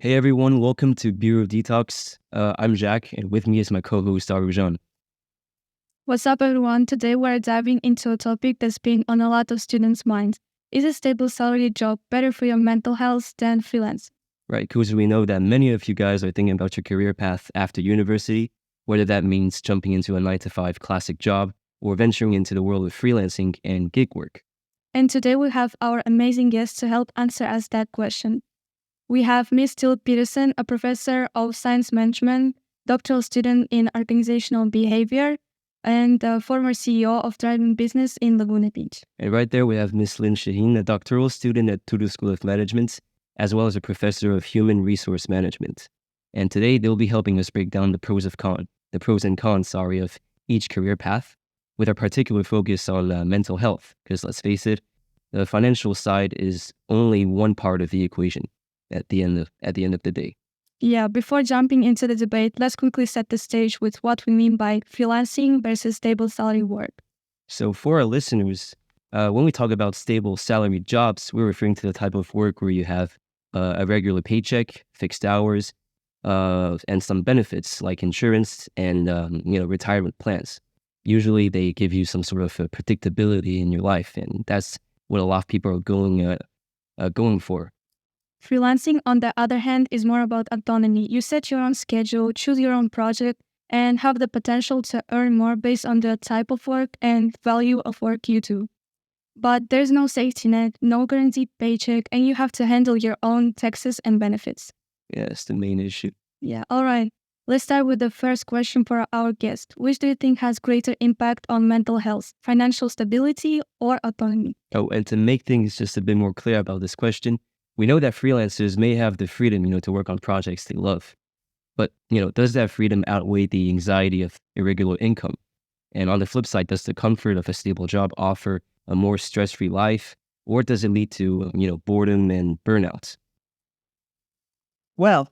Hey everyone, welcome to Bureau Detox. I'm Jack, and with me is my co-host Arujan. What's up, everyone? Today we're diving into a topic that's been on a lot of students' minds. Is a stable salary job better for your mental health than freelance? Right, because we know that many of you guys are thinking about your career path after university, whether that means jumping into a 9-to-5 classic job or venturing into the world of freelancing and gig work. And today we have our amazing guest to help answer us that question. We have Miss Thilde Peterson, a professor of science management, doctoral student in organizational behavior, and the former CEO of Thriving Business in Laguna Beach. And right there we have Miss Lynn Chahine, a doctoral student at Thilde School of Management, as well as a professor of human resource management. And today they'll be helping us break down the pros and cons of each career path, with a particular focus on mental health. Because let's face it, the financial side is only one part of the equation at the end of the day. Yeah, before jumping into the debate, let's quickly set the stage with what we mean by freelancing versus stable salary work. So for our listeners, when we talk about stable salary jobs, we're referring to the type of work where you have a regular paycheck, fixed hours, and some benefits like insurance and retirement plans. Usually they give you some sort of predictability in your life, and that's what a lot of people are going for. Freelancing, on the other hand, is more about autonomy. You set your own schedule, choose your own project, and have the potential to earn more based on the type of work and value of work you do. But there's no safety net, no guaranteed paycheck, and you have to handle your own taxes and benefits. Yeah, that's the main issue. Yeah, all right. Let's start with the first question for our guest. Which do you think has greater impact on mental health, financial stability or autonomy? Oh, and to make things just a bit more clear about this question, we know that freelancers may have the freedom, to work on projects they love. But, does that freedom outweigh the anxiety of irregular income? And on the flip side, does the comfort of a stable job offer a more stress-free life? Or does it lead to, boredom and burnout? Well,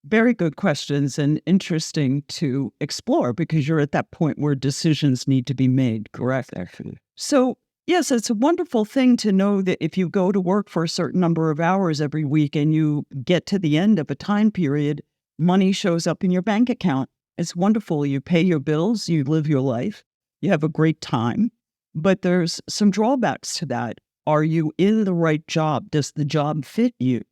very good questions and interesting to explore because you're at that point where decisions need to be made, correct? Actually. So, yes, it's a wonderful thing to know that if you go to work for a certain number of hours every week and you get to the end of a time period, money shows up in your bank account. It's wonderful. You pay your bills, you live your life, you have a great time. But there's some drawbacks to that. Are you in the right job? Does the job fit you?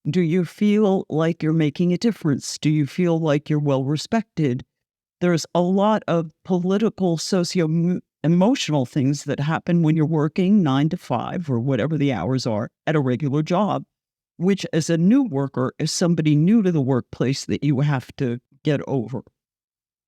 Do you feel like you're making a difference? Do you feel like you're well respected? There's a lot of political, socio-emotional things that happen when you're working 9 to 5 or whatever the hours are at a regular job, which as a new worker is somebody new to the workplace that you have to get over.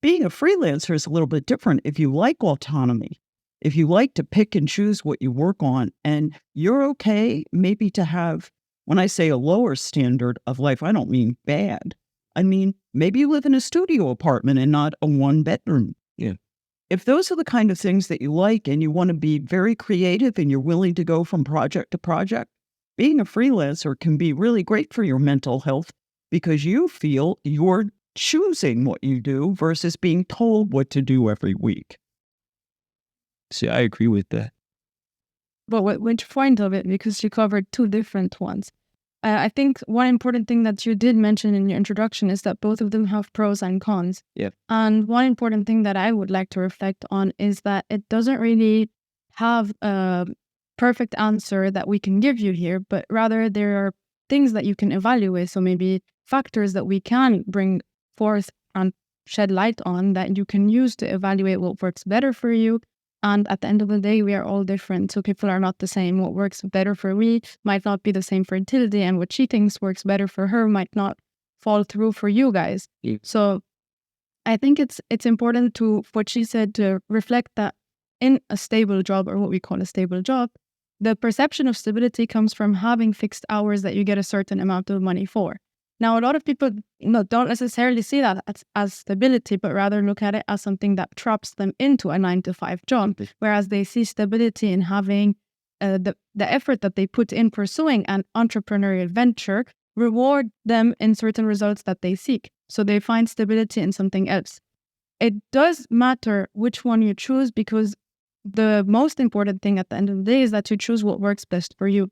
Being a freelancer is a little bit different if you like autonomy. If you like to pick and choose what you work on, and you're okay maybe to have, when I say a lower standard of life, I don't mean bad. I mean, maybe you live in a studio apartment and not a one-bedroom. Yeah. If those are the kind of things that you like and you want to be very creative and you're willing to go from project to project, being a freelancer can be really great for your mental health because you feel you're choosing what you do versus being told what to do every week. See, I agree with that. But which point of it? Because you covered two different ones. I think one important thing that you did mention in your introduction is that both of them have pros and cons. Yeah. And one important thing that I would like to reflect on is that it doesn't really have a perfect answer that we can give you here, but rather there are things that you can evaluate. So maybe factors that we can bring forth and shed light on that you can use to evaluate what works better for you. And at the end of the day, we are all different. So people are not the same. What works better for me might not be the same for Thilde, and what she thinks works better for her might not fall through for you guys. Yeah. So I think it's important to, what she said, to reflect that in a stable job, or what we call a stable job, the perception of stability comes from having fixed hours that you get a certain amount of money for. Now, a lot of people don't necessarily see that as stability, but rather look at it as something that traps them into a 9-to-5 job, whereas they see stability in having the effort that they put in pursuing an entrepreneurial venture reward them in certain results that they seek. So they find stability in something else. It does matter which one you choose, because the most important thing at the end of the day is that you choose what works best for you.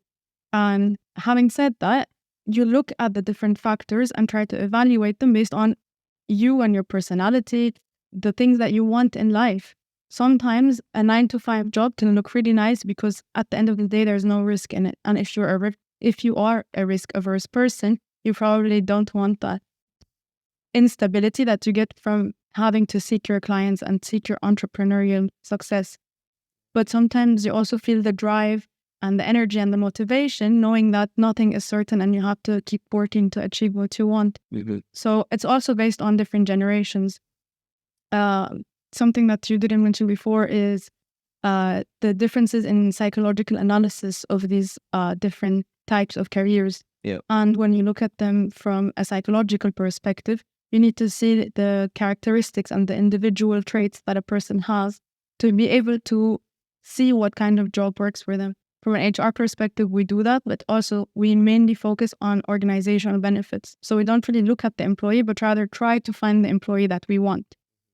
And having said that, you look at the different factors and try to evaluate them based on you and your personality, the things that you want in life. Sometimes a 9 to 5 job can look really nice because at the end of the day, there's no risk in it. And if you are a risk-averse person, you probably don't want that instability that you get from having to seek your clients and seek your entrepreneurial success. But sometimes you also feel the drive and the energy and the motivation, knowing that nothing is certain and you have to keep working to achieve what you want. Mhm. So it's also based on different generations. Something that you didn't mention before is the differences in psychological analysis of these different types of careers. Yeah. And when you look at them from a psychological perspective, you need to see the characteristics and the individual traits that a person has to be able to see what kind of job works for them. From an HR perspective, we do that, but also we mainly focus on organizational benefits. So we don't really look at the employee, but rather try to find the employee that we want.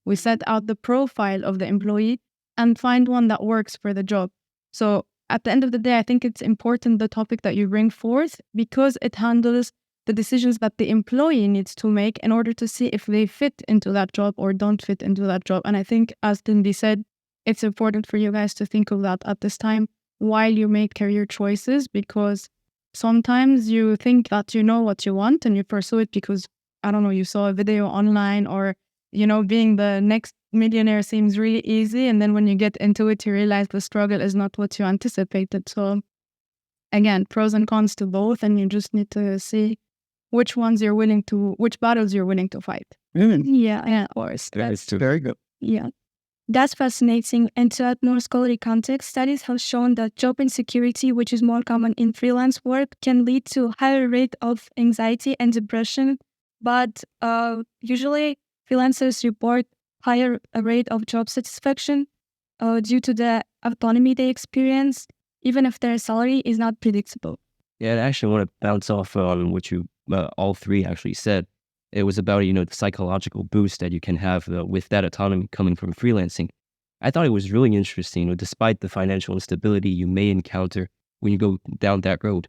We set out the profile of the employee and find one that works for the job. So at the end of the day, I think it's important, the topic that you bring forth, because it handles the decisions that the employee needs to make in order to see if they fit into that job or don't fit into that job. And I think, as Thilde said, it's important for you guys to think of that at this time while you make career choices, because sometimes you think that you know what you want and you pursue it because, I don't know, you saw a video online, or, being the next millionaire seems really easy. And then when you get into it, you realize the struggle is not what you anticipated. So again, pros and cons to both. And you just need to see which battles you're willing to fight. Yeah, of course. That's true. Very good. Yeah. That's fascinating. And to add more scholarly context, studies have shown that job insecurity, which is more common in freelance work, can lead to higher rate of anxiety and depression. But usually freelancers report higher rate of job satisfaction due to the autonomy they experience, even if their salary is not predictable. Yeah, I actually want to bounce off on what you all three actually said. It was about, the psychological boost that you can have with that autonomy coming from freelancing. I thought it was really interesting, despite the financial instability you may encounter when you go down that road.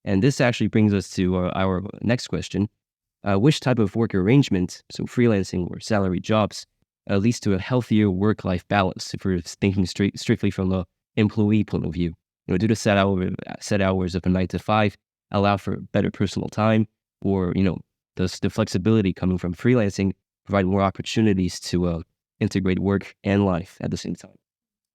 And this actually brings us to our next question. Which type of work arrangement, so freelancing or salary jobs, leads to a healthier work-life balance, if we're thinking strictly from the employee point of view? Do the set hours of a 9 to 5 allow for better personal time, or, does the flexibility coming from freelancing provide more opportunities to integrate work and life at the same time?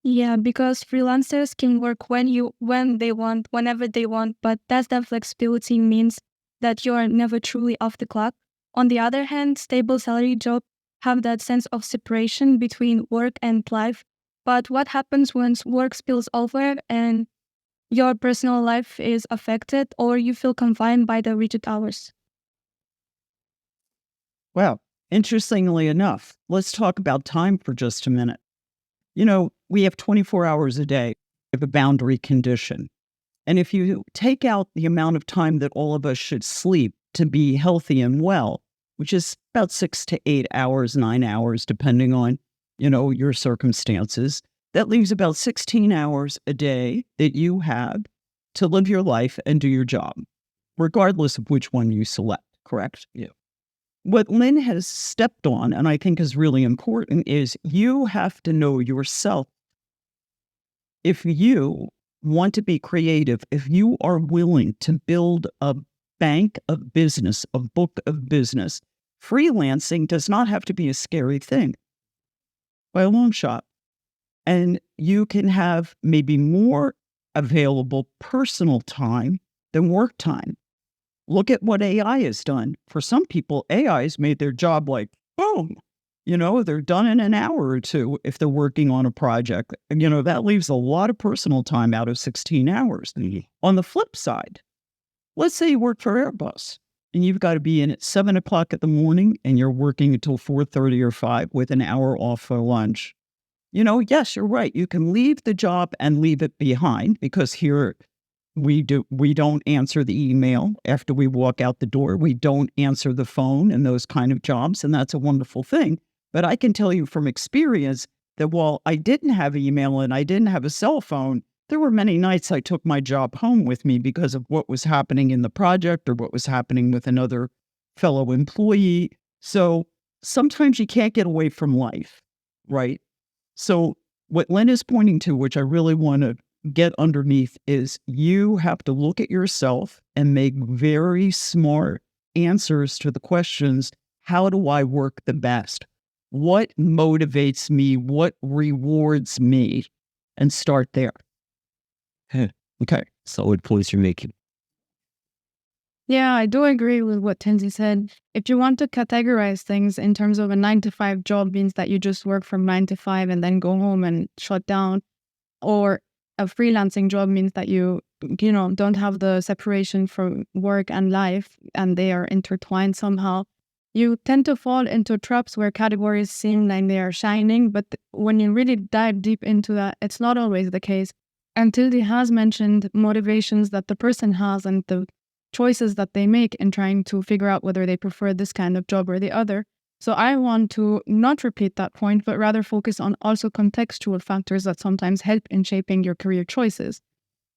Yeah, because freelancers can work when they want, whenever they want, but that flexibility means that you are never truly off the clock. On the other hand, stable salary jobs have that sense of separation between work and life. But what happens when work spills over and your personal life is affected, or you feel confined by the rigid hours? Well, interestingly enough, let's talk about time for just a minute. We have 24 hours a day. We have a boundary condition. And if you take out the amount of time that all of us should sleep to be healthy and well, which is about 6 to 8 hours, 9 hours, depending on, your circumstances, that leaves about 16 hours a day that you have to live your life and do your job, regardless of which one you select, correct? Yeah. What Lynn has stepped on, and I think is really important, is you have to know yourself. If you want to be creative, if you are willing to build a bank of business, a book of business, freelancing does not have to be a scary thing by a long shot. And you can have maybe more available personal time than work time. Look at what AI has done. For some people, AI has made their job like, boom, they're done in an hour or two if they're working on a project. And, that leaves a lot of personal time out of 16 hours. Mm-hmm. On the flip side, let's say you work for Airbus and you've got to be in at 7 o'clock in the morning and you're working until 4:30 or 5 with an hour off for lunch. Yes, you're right. You can leave the job and leave it behind, because here we don't answer the email after we walk out the door. We don't answer the phone and those kind of jobs. And that's a wonderful thing. But I can tell you from experience that while I didn't have email and I didn't have a cell phone, there were many nights I took my job home with me because of what was happening in the project or what was happening with another fellow employee. So sometimes you can't get away from life, right? So what Lynn is pointing to, which I really want to get underneath, is you have to look at yourself and make very smart answers to the questions. How do I work the best? What motivates me? What rewards me? And start there. Okay. Solid points you're making. Yeah, I do agree with what Tinsy said. If you want to categorize things in terms of a 9 to 5 job means that you just work from 9 to 5 and then go home and shut down, or a freelancing job means that you don't have the separation from work and life and they are intertwined somehow. You tend to fall into traps where categories seem like they are shining, but when you really dive deep into that, it's not always the case. And Thilde has mentioned motivations that the person has and the choices that they make in trying to figure out whether they prefer this kind of job or the other. So I want to not repeat that point, but rather focus on also contextual factors that sometimes help in shaping your career choices.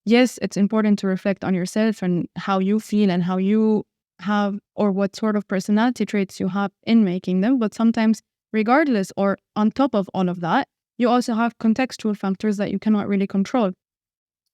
Yes, it's important to reflect on yourself and how you feel and how you have or what sort of personality traits you have in making them. But sometimes, regardless or on top of all of that, you also have contextual factors that you cannot really control.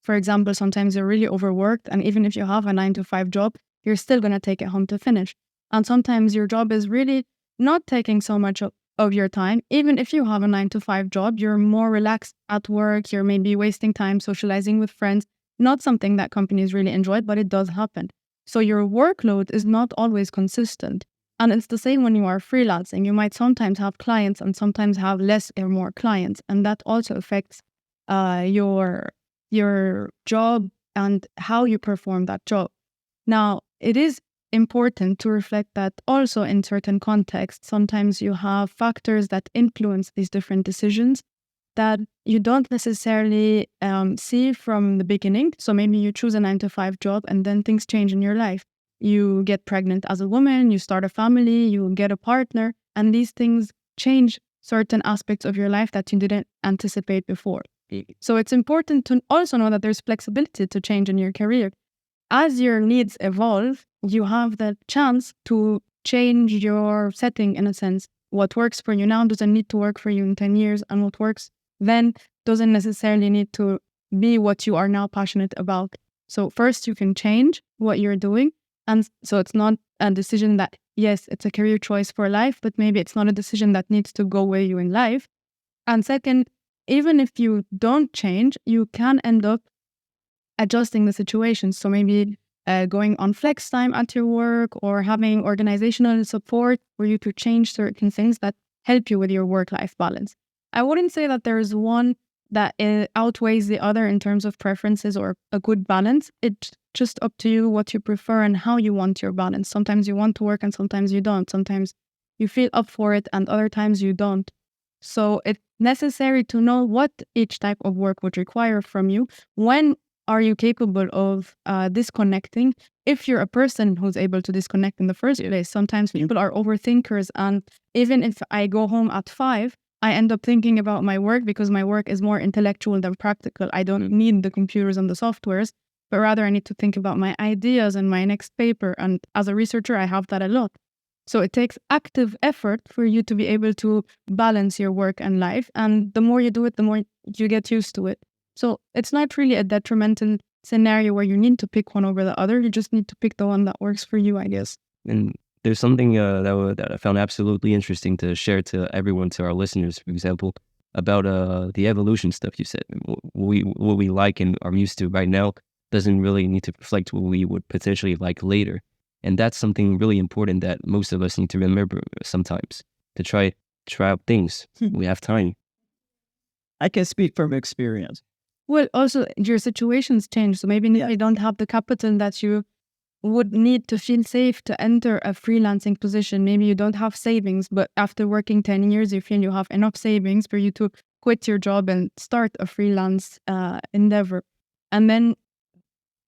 For example, sometimes you're really overworked, and even if you have a 9 to 5 job, you're still going to take it home to finish. And sometimes your job is really not taking so much of your time. Even if you have a 9 to 5 job, you're more relaxed at work, you're maybe wasting time socializing with friends, not something that companies really enjoy, but it does happen. So your workload is not always consistent. And it's the same when you are freelancing. You might sometimes have clients and sometimes have less or more clients. And that also affects your job and how you perform that job. Now, it is important to reflect that also in certain contexts, sometimes you have factors that influence these different decisions that you don't necessarily see from the beginning. So maybe you choose a 9 to 5 job and then things change in your life. You get pregnant as a woman, you start a family, you get a partner, and these things change certain aspects of your life that you didn't anticipate before. So it's important to also know that there's flexibility to change in your career. As your needs evolve, you have the chance to change your setting in a sense. What works for you now doesn't need to work for you in 10 years, and what works then doesn't necessarily need to be what you are now passionate about. So first, you can change what you're doing. And so it's not a decision that, yes, it's a career choice for life, but maybe it's not a decision that needs to go with you in life. And second, even if you don't change, you can end up adjusting the situation. So maybe going on flex time at your work or having organizational support for you to change certain things that help you with your work-life balance. I wouldn't say that there is one that outweighs the other in terms of preferences or a good balance. It's just up to you what you prefer and how you want your balance. Sometimes you want to work and sometimes you don't. Sometimes you feel up for it and other times you don't. So it's necessary to know what each type of work would require from you. When are you capable of disconnecting? If you're a person who's able to disconnect in the first place, sometimes people are overthinkers. And even if I go home at 5, I end up thinking about my work because my work is more intellectual than practical. I don't need the computers and the softwares, but rather I need to think about my ideas and my next paper. And as a researcher, I have that a lot. So it takes active effort for you to be able to balance your work and life. And the more you do it, the more you get used to it. So it's not really a detrimental scenario where you need to pick one over the other. You just need to pick the one that works for you, I guess. And there's something that I found absolutely interesting to share to everyone, to our listeners, for example, about the evolution stuff you said. What we like and are used to right now doesn't really need to reflect what we would potentially like later. And that's something really important that most of us need to remember sometimes, to try out things. We have time. I can speak from experience. Well, also, your situations change. So maybe you don't have the capital that you would need to feel safe to enter a freelancing position. Maybe you don't have savings, but after working 10 years, you feel you have enough savings for you to quit your job and start a freelance endeavor. And then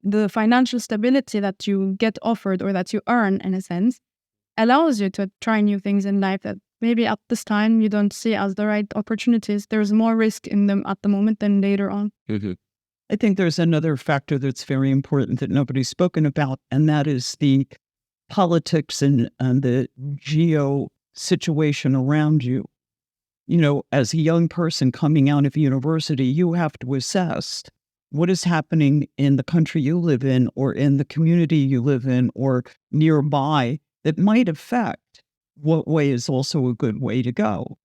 the financial stability that you get offered or that you earn, in a sense, allows you to try new things in life that maybe at this time you don't see as the right opportunities. There's more risk in them at the moment than later on. Mm-hmm. I think there's another factor that's very important that nobody's spoken about, and that is the politics and the geo situation around you. As a young person coming out of university, you have to assess what is happening in the country you live in or in the community you live in or nearby that might affect what way is also a good way to go.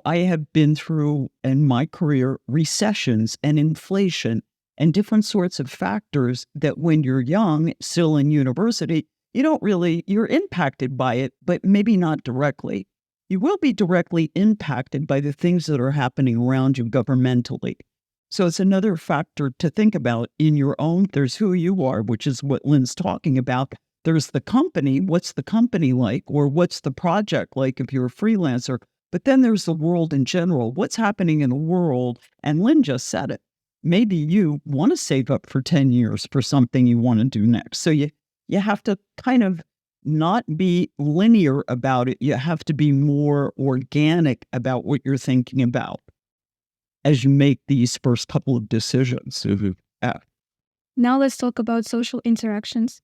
I have been through in my career recessions and inflation and different sorts of factors that when you're young, still in university, you're impacted by it, but maybe not directly. You will be directly impacted by the things that are happening around you governmentally. So it's another factor to think about in your own. There's who you are, which is what Lynn's talking about. There's the company. What's the company like? Or what's the project like if you're a freelancer? But then there's the world in general. What's happening in the world? And Lynn just said it. Maybe you want to save up for 10 years for something you want to do next. So you have to kind of not be linear about it. You have to be more organic about what you're thinking about as you make these first couple of decisions. Now let's talk about social interactions.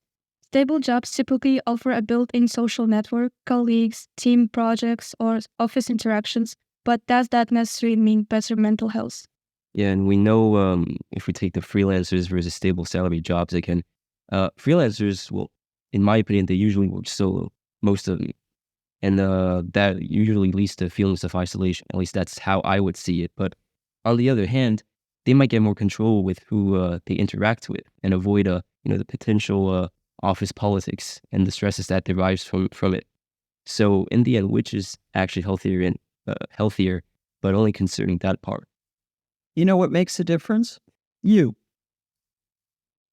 Stable jobs typically offer a built-in social network, colleagues, team projects, or office interactions, but does that necessarily mean better mental health? Yeah, and we know if we take the freelancers versus stable salary jobs again, freelancers, well, in my opinion, they usually work solo, most of them. And that usually leads to feelings of isolation. At least that's how I would see it. But on the other hand, they might get more control with who they interact with and avoid the potential office politics and the stresses that derives from it. So in the end, which is actually healthier, but only concerning that part. You know what makes a difference? You.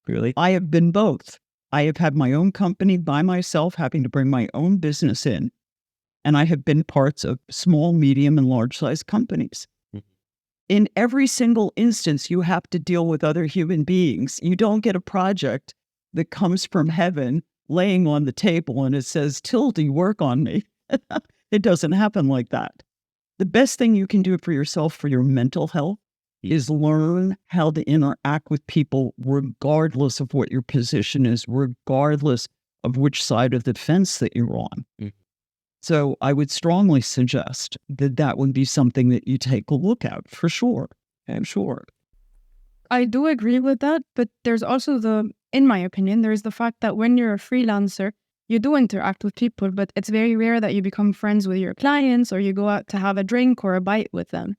Really? I have been both. I have had my own company by myself, having to bring my own business in. And I have been parts of small, medium, and large-sized companies. In every single instance, you have to deal with other human beings. You don't get a project that comes from heaven laying on the table and it says, Thilde, work on me. It doesn't happen like that. The best thing you can do for yourself, for your mental health, is learn how to interact with people regardless of what your position is, regardless of which side of the fence that you're on. So I would strongly suggest that would be something that you take a look at, for sure. I'm sure. I do agree with that, but there's also in my opinion, there's the fact that when you're a freelancer, you do interact with people, but it's very rare that you become friends with your clients or you go out to have a drink or a bite with them.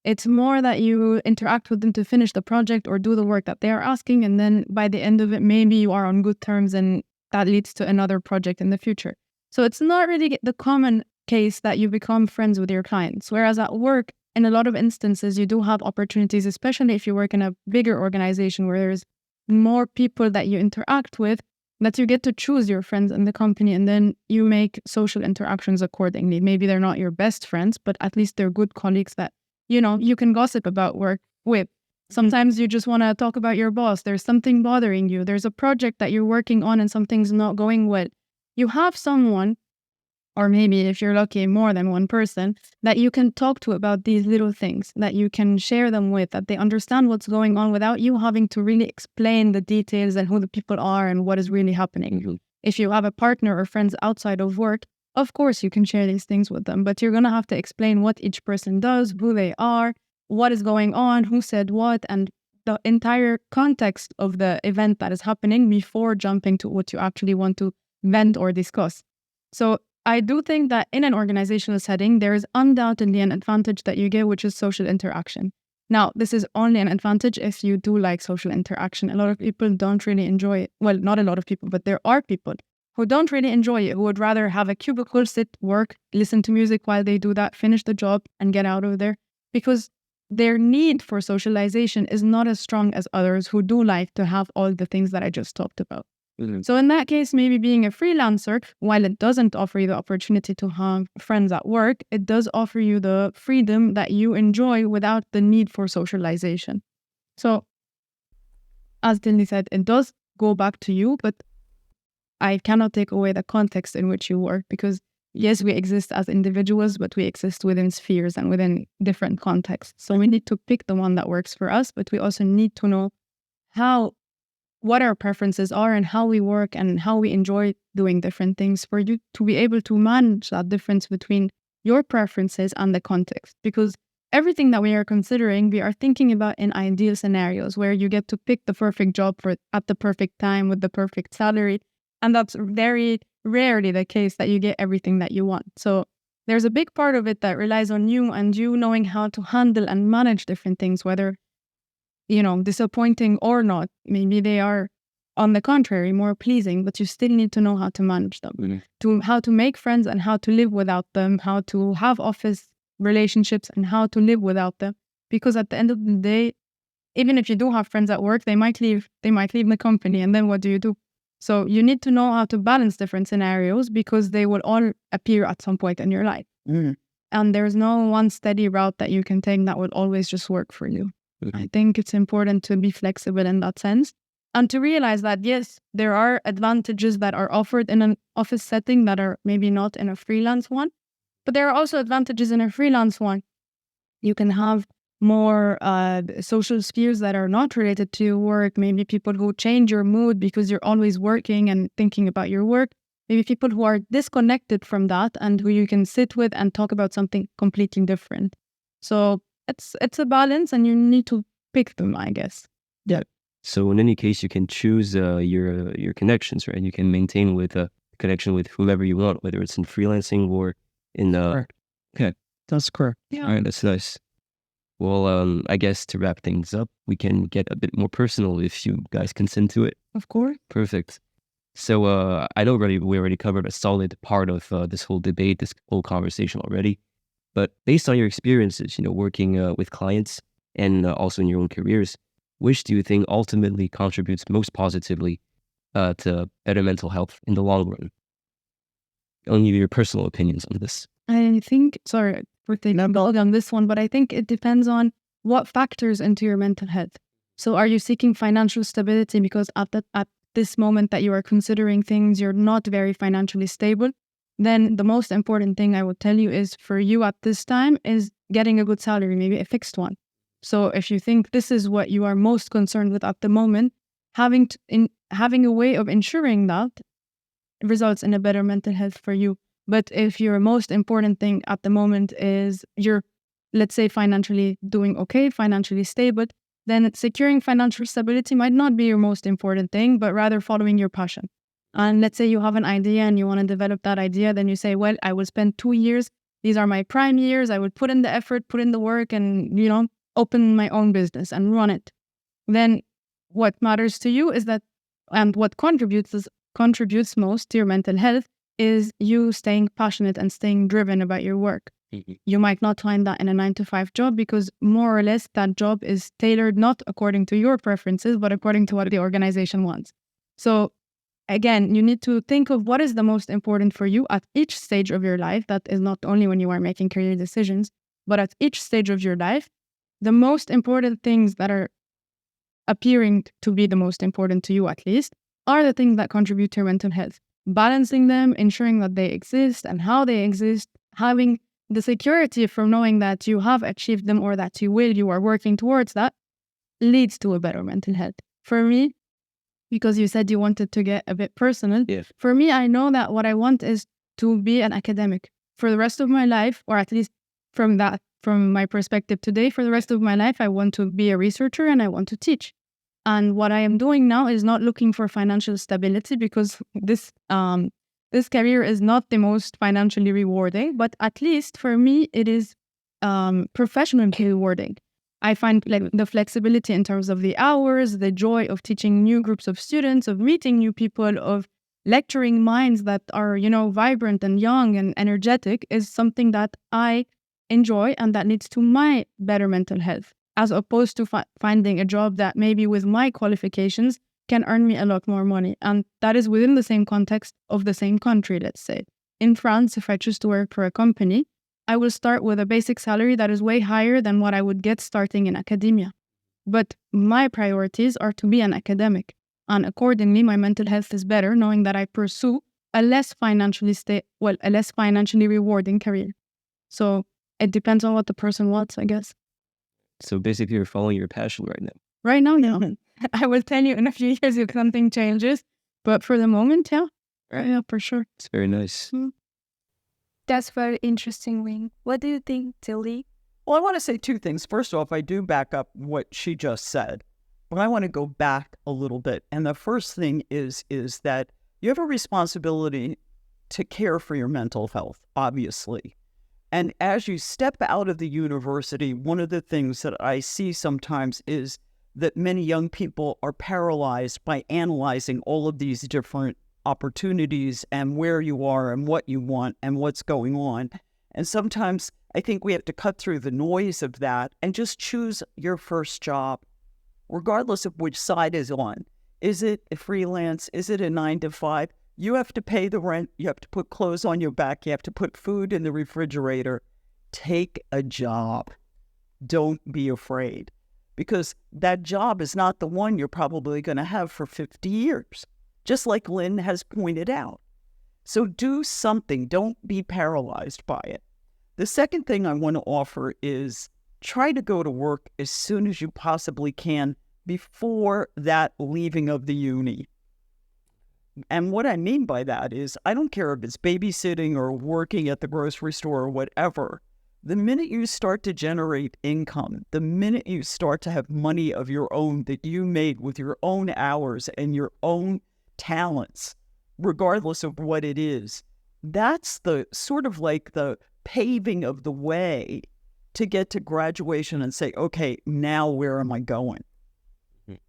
It's more that you interact with them to finish the project or do the work that they're asking. And then by the end of it, maybe you are on good terms and that leads to another project in the future. So it's not really the common case that you become friends with your clients. Whereas at work, in a lot of instances, you do have opportunities, especially if you work in a bigger organization where there's more people that you interact with, that you get to choose your friends in the company and then you make social interactions accordingly. Maybe they're not your best friends, but at least they're good colleagues that you can gossip about work with. Sometimes you just want to talk about your boss. There's something bothering you. There's a project that you're working on and something's not going well. You have someone, or maybe if you're lucky, more than one person, that you can talk to about these little things, that you can share them with, that they understand what's going on without you having to really explain the details and who the people are and what is really happening. If you have a partner or friends outside of work, of course, you can share these things with them, but you're going to have to explain what each person does, who they are, what is going on, who said what, and the entire context of the event that is happening before jumping to what you actually want to vent or discuss. So I do think that in an organizational setting, there is undoubtedly an advantage that you get, which is social interaction. Now, this is only an advantage if you do like social interaction. A lot of people don't really enjoy it. Well, not a lot of people, but there are people who don't really enjoy it, who would rather have a cubicle, sit, work, listen to music while they do that, finish the job, and get out of there. Because their need for socialization is not as strong as others who do like to have all the things that I just talked about. Mm-hmm. So in that case, maybe being a freelancer, while it doesn't offer you the opportunity to have friends at work, it does offer you the freedom that you enjoy without the need for socialization. So as Thilde said, it does go back to you, but I cannot take away the context in which you work, because yes, we exist as individuals, but we exist within spheres and within different contexts. So we need to pick the one that works for us, but we also need to know what our preferences are and how we work and how we enjoy doing different things, for you to be able to manage that difference between your preferences and the context. Because everything that we are considering, we are thinking about in ideal scenarios where you get to pick the perfect job at the perfect time with the perfect salary. And that's very rarely the case that you get everything that you want. So there's a big part of it that relies on you and you knowing how to handle and manage different things, whether disappointing or not. Maybe they are, on the contrary, more pleasing, but you still need to know how to manage them, how to make friends and how to live without them, how to have office relationships and how to live without them. Because at the end of the day, even if you do have friends at work, they might leave the company, and then what do you do? So you need to know how to balance different scenarios because they will all appear at some point in your life. And there's no one steady route that you can take that will always just work for you. I think it's important to be flexible in that sense and to realize that, yes, there are advantages that are offered in an office setting that are maybe not in a freelance one, but there are also advantages in a freelance one. You can have more social spheres that are not related to your work, maybe people who change your mood because you're always working and thinking about your work, maybe people who are disconnected from that and who you can sit with and talk about something completely different. So it's a balance and you need to pick them, I guess. Yeah. So in any case, you can choose your connections, right? You can maintain with a connection with whoever you want, whether it's in freelancing or in okay. That's correct. All right, that's nice. Well, I guess to wrap things up, we can get a bit more personal if you guys consent to it. Of course. Perfect. So I know we already covered a solid part of this whole debate, this whole conversation already. But based on your experiences, working with clients and also in your own careers, which do you think ultimately contributes most positively to better mental health in the long run? Only your personal opinions on this. I think, sorry for taking on this one, but I think it depends on what factors into your mental health. So are you seeking financial stability because at this moment that you are considering things, you're not very financially stable? Then the most important thing I would tell you is for you at this time is getting a good salary, maybe a fixed one. So if you think this is what you are most concerned with at the moment, having a way of ensuring that results in a better mental health for you. But if your most important thing at the moment is you're, let's say, financially doing okay, financially stable, then securing financial stability might not be your most important thing, but rather following your passion. And let's say you have an idea and you want to develop that idea, then you say, well, I will spend 2 years. These are my prime years. I will put in the effort, put in the work and, open my own business and run it. Then what matters to you is that, and what contributes most to your mental health is you staying passionate and staying driven about your work. You might not find that in a 9-to-5 job because more or less that job is tailored not according to your preferences, but according to what the organization wants. So again, you need to think of what is the most important for you at each stage of your life. That is not only when you are making career decisions, but at each stage of your life, the most important things that are appearing to be the most important to you, at least, are the things that contribute to your mental health. Balancing them, ensuring that they exist and how they exist, having the security from knowing that you have achieved them or that you are working towards that, leads to a better mental health. For me, because you said you wanted to get a bit personal, for me, I know that what I want is to be an academic for the rest of my life, or at least from my perspective today, for the rest of my life, I want to be a researcher and I want to teach. And what I am doing now is not looking for financial stability because this career is not the most financially rewarding, but at least for me, it is professionally rewarding. I find the flexibility in terms of the hours, the joy of teaching new groups of students, of meeting new people, of lecturing minds that are, vibrant and young and energetic is something that I enjoy and that leads to my better mental health, as opposed to finding a job that maybe with my qualifications can earn me a lot more money. And that is within the same context of the same country, let's say. In France, if I choose to work for a company, I will start with a basic salary that is way higher than what I would get starting in academia. But my priorities are to be an academic. And accordingly, my mental health is better knowing that I pursue a less financially rewarding career. So it depends on what the person wants, I guess. So basically, you're following your passion right now. Right now, no. I will tell you in a few years if something changes. But for the moment, yeah, for sure. It's very nice. That's very interesting, Lynn. What do you think, Thilde? Well, I want to say two things. First off, I do back up what she just said, but I want to go back a little bit. And the first thing is that you have a responsibility to care for your mental health, obviously. And as you step out of the university, one of the things that I see sometimes is that many young people are paralyzed by analyzing all of these different opportunities and where you are and what you want and what's going on. And sometimes I think we have to cut through the noise of that and just choose your first job, regardless of which side is on. Is it a freelance? Is it a 9-to-5? You have to pay the rent. You have to put clothes on your back. You have to put food in the refrigerator. Take a job. Don't be afraid, because that job is not the one you're probably going to have for 50 years, just like Lynn has pointed out. So do something. Don't be paralyzed by it. The second thing I want to offer is try to go to work as soon as you possibly can before that leaving of the uni. And what I mean by that is, I don't care if it's babysitting or working at the grocery store or whatever. The minute you start to generate income, the minute you start to have money of your own that you made with your own hours and your own talents, regardless of what it is, that's the sort of like the paving of the way to get to graduation and say, okay, now where am I going?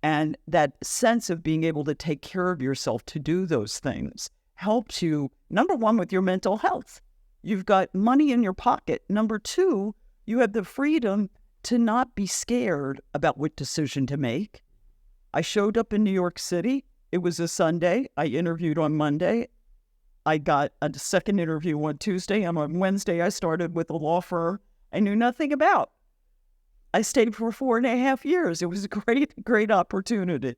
And that sense of being able to take care of yourself to do those things helps you, number one, with your mental health. You've got money in your pocket. Number two, you have the freedom to not be scared about what decision to make. I showed up in New York City. It was a Sunday. I interviewed on Monday. I got a second interview on Tuesday. And on Wednesday, I started with a law firm I knew nothing about. I stayed for 4.5 years. It was a great opportunity.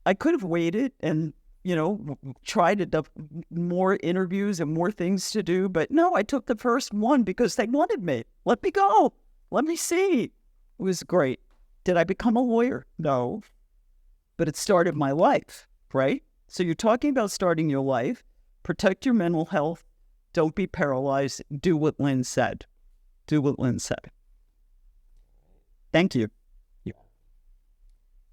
I could have waited and, tried more interviews and more things to do. But no, I took the first one because they wanted me. Let me go. Let me see. It was great. Did I become a lawyer? No. But it started my life, right? So you're talking about starting your life. Protect your mental health. Don't be paralyzed. Do what Lynn said. Do what Lynn said. Thank you.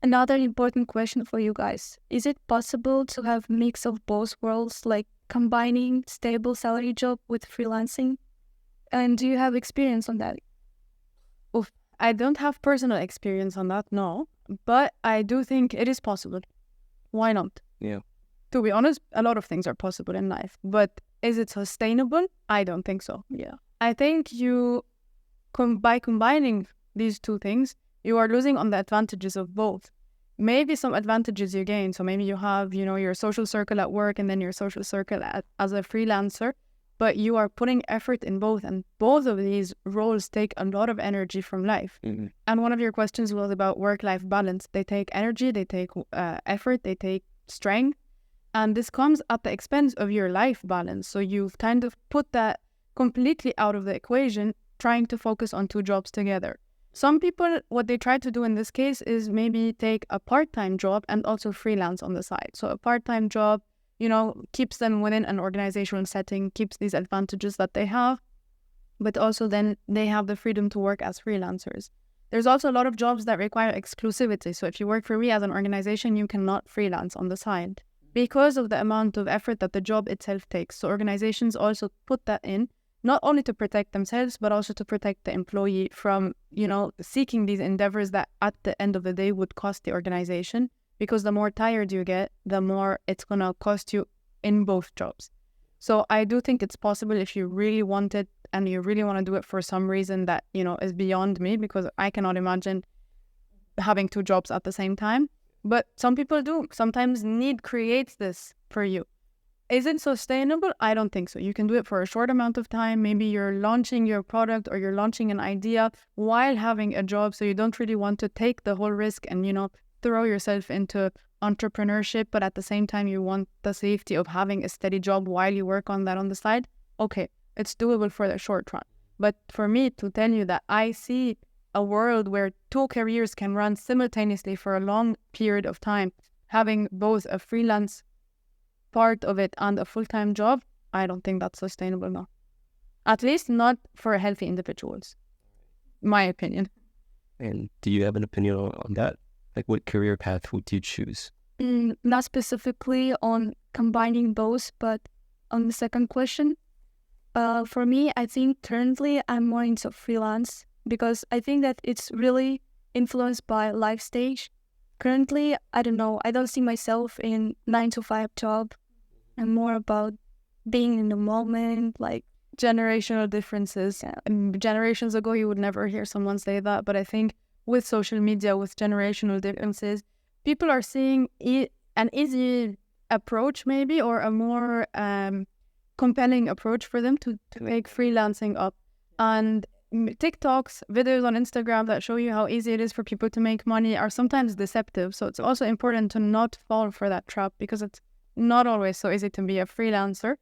Another important question for you guys. Is it possible to have mix of both worlds, like combining stable salary job with freelancing? And do you have experience on that? I don't have personal experience on that, no. But I do think it is possible. Why not? Yeah. To be honest, a lot of things are possible in life. But is it sustainable? I don't think so. Yeah. I think by combining these two things, you are losing on the advantages of both. Maybe some advantages you gain. So maybe you have, your social circle at work and then your social circle as a freelancer, but you are putting effort in both. And both of these roles take a lot of energy from life. Mm-hmm. And one of your questions was about work-life balance. They take energy, they take effort, they take strength. And this comes at the expense of your life balance. So you've kind of put that completely out of the equation, trying to focus on two jobs together. Some people, what they try to do in this case is maybe take a part-time job and also freelance on the side. So a part-time job, keeps them within an organizational setting, keeps these advantages that they have, but also then they have the freedom to work as freelancers. There's also a lot of jobs that require exclusivity. So if you work for me as an organization, you cannot freelance on the side because of the amount of effort that the job itself takes. So organizations also put that in, not only to protect themselves, but also to protect the employee from, seeking these endeavors that at the end of the day would cost the organization, because the more tired you get, the more it's going to cost you in both jobs. So I do think it's possible if you really want it and you really want to do it for some reason that, is beyond me, because I cannot imagine having two jobs at the same time. But some people do. Sometimes need creates this for you. Is it sustainable? I don't think so. You can do it for a short amount of time. Maybe you're launching your product or you're launching an idea while having a job. So you don't really want to take the whole risk and, throw yourself into entrepreneurship. But at the same time, you want the safety of having a steady job while you work on that on the side. Okay, it's doable for the short run. But for me to tell you that I see a world where two careers can run simultaneously for a long period of time, having both a freelance part of it and a full-time job, I don't think that's sustainable now. At least not for healthy individuals, my opinion. And do you have an opinion on that? Like, what career path would you choose? Not specifically on combining both, but on the second question, for me, I think currently I'm more into freelance because I think that it's really influenced by life stage. Currently, I don't know, I don't see myself in 9 to 5 job. I'm more about being in the moment, like Generational differences. Generations ago, you would never hear someone say that, but I think with social media, with generational differences, people are seeing an easy approach maybe, or a more compelling approach for them to make freelancing up. And TikToks, videos on Instagram that show you how easy it is for people to make money are sometimes deceptive. So it's also important to not fall for that trap, because it's not always so easy to be a freelancer.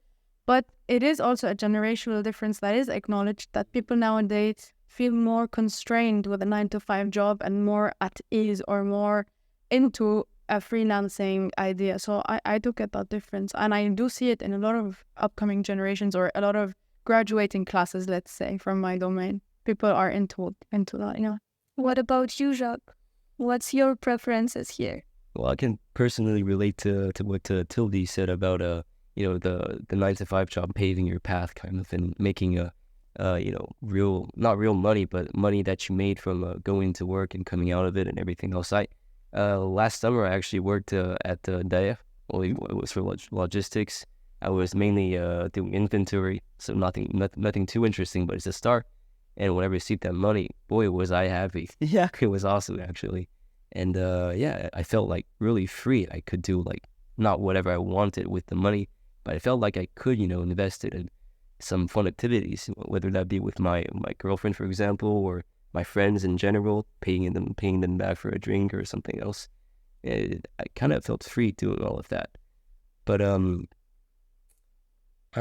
But it is also a generational difference that is acknowledged, that people nowadays feel more constrained with a 9 to 5 job and more at ease or more into a freelancing idea. So I do get that difference. And I do see it in a lot of upcoming generations, or a lot of graduating classes, let's say, from my domain. People are into that, you know. what about you, Jacques? What's your preferences here? Well, I can personally relate to what Thilde said about the 9 to 5 job, paving your path kind of, and making not real money, but money that you made from going to work and coming out of it and everything else. Last summer I actually worked at Thilde. Well, it was for logistics. I was mainly doing inventory, so nothing too interesting, but it's a start. And when I received that money, boy, was I happy. Yeah. It was awesome, actually. And I felt like really free. I could do like not whatever I wanted with the money, but I felt like I could, invest it in some fun activities, whether that be with my girlfriend, for example, or my friends in general, paying them back for a drink or something else. I kind of felt free doing all of that. But I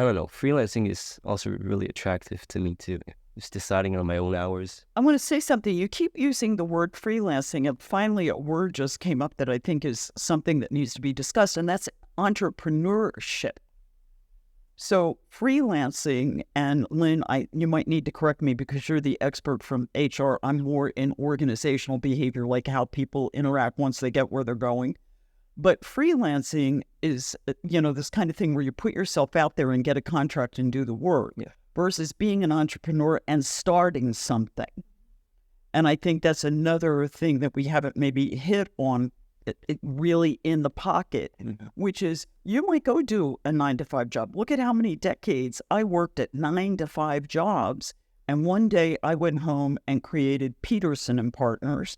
don't know. Freelancing is also really attractive to me too. Just deciding on my own hours. I want to say something. You keep using the word freelancing, and finally a word just came up that I think is something that needs to be discussed, and that's entrepreneurship. So freelancing, and Lynn, you might need to correct me because you're the expert from HR. I'm more in organizational behavior, like how people interact once they get where they're going. But freelancing is, this kind of thing where you put yourself out there and get a contract and do the work, versus being an entrepreneur and starting something. And I think that's another thing that we haven't maybe hit on it really in the pocket, which is you might go do a 9 to 5 job. Look at how many decades I worked at 9 to 5 jobs. And one day I went home and created Peterson and Partners.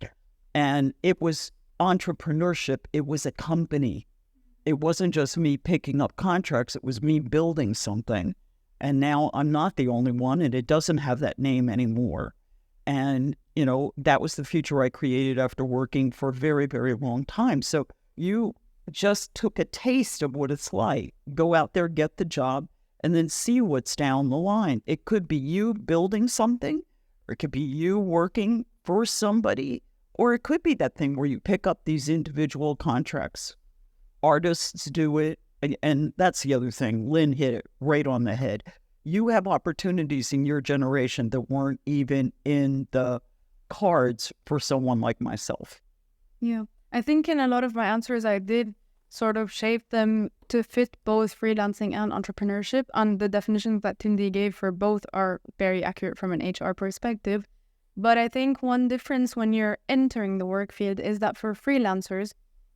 And it was entrepreneurship. It was a company. It wasn't just me picking up contracts. It was me building something. And now I'm not the only one, and it doesn't have that name anymore. And, that was the future I created after working for a very, very long time. So you just took a taste of what it's like. Go out there, get the job, and then see what's down the line. It could be you building something, or it could be you working for somebody, or it could be that thing where you pick up these individual contracts. Artists do it, and that's the other thing. Lynn hit it right on the head. You have opportunities in your generation that weren't even in the cards for someone like myself. Yeah. I think in a lot of my answers, I did sort of shape them to fit both freelancing and entrepreneurship. And the definitions that Thilde gave for both are very accurate from an HR perspective. But I think one difference when you're entering the work field is that for freelancers,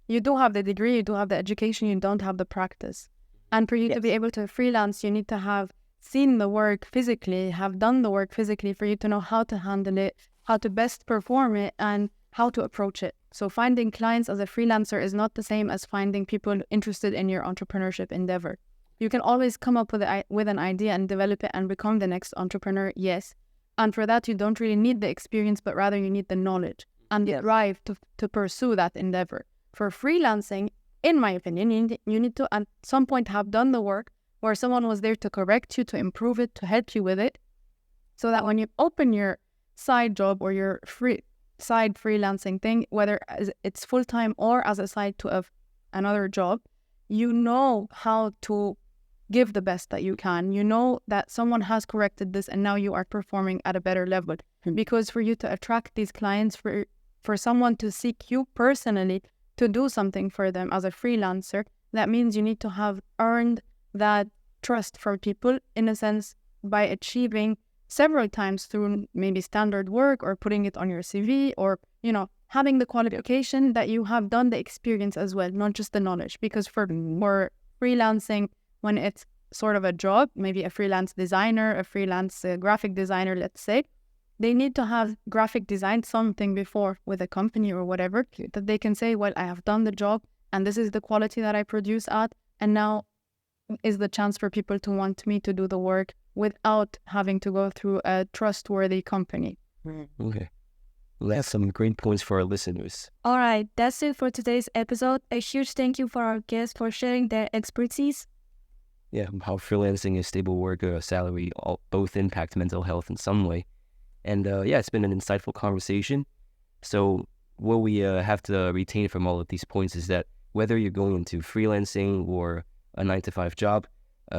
you do have the degree, you do have the education, you don't have the practice. And for you to be able to freelance, you need to have seen the work physically, have done the work physically for you to know how to handle it, how to best perform it, and how to approach it. So finding clients as a freelancer is not the same as finding people interested in your entrepreneurship endeavor. You can always come up with an idea and develop it and become the next entrepreneur, yes. And for that, you don't really need the experience, but rather you need the knowledge and the drive to pursue that endeavor. For freelancing, in my opinion, you need to at some point have done the work where someone was there to correct you, to improve it, to help you with it, so that when you open your side job or your side freelancing thing, whether it's full-time or as a side to another job, you know how to give the best that you can. You know that someone has corrected this and now you are performing at a better level. Because for you to attract these clients, for someone to seek you personally to do something for them as a freelancer, that means you need to have earned that trust from people, in a sense, by achieving several times through maybe standard work or putting it on your CV, or, you know, having the qualification that you have done the experience as well, not just the knowledge. Because for freelancing, when it's sort of a job, maybe a freelance designer, a freelance graphic designer, let's say, they need to have graphic design something before with a company or whatever, that they can say, well, I have done the job and this is the quality that I produce at, and now is the chance for people to want me to do the work without having to go through a trustworthy company. Okay. Well, that's some great points for our listeners. All right, that's it for today's episode. A huge thank you for our guests for sharing their expertise. Yeah, how freelancing and stable work or salary both impact mental health in some way. And yeah, it's been an insightful conversation. So what we have to retain from all of these points is that whether you're going into freelancing or a 9-to-5 job,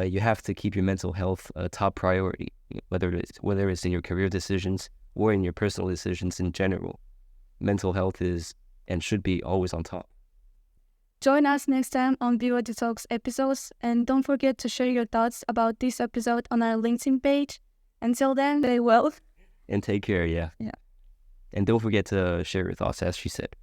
you have to keep your mental health a top priority, whether it's in your career decisions or in your personal decisions in general. Mental health is and should be always on top. Join us next time on Bureau Detox episodes, and don't forget to share your thoughts about this episode on our LinkedIn page. Until then, stay well. And take care, yeah. Yeah. And don't forget to share your thoughts, as she said.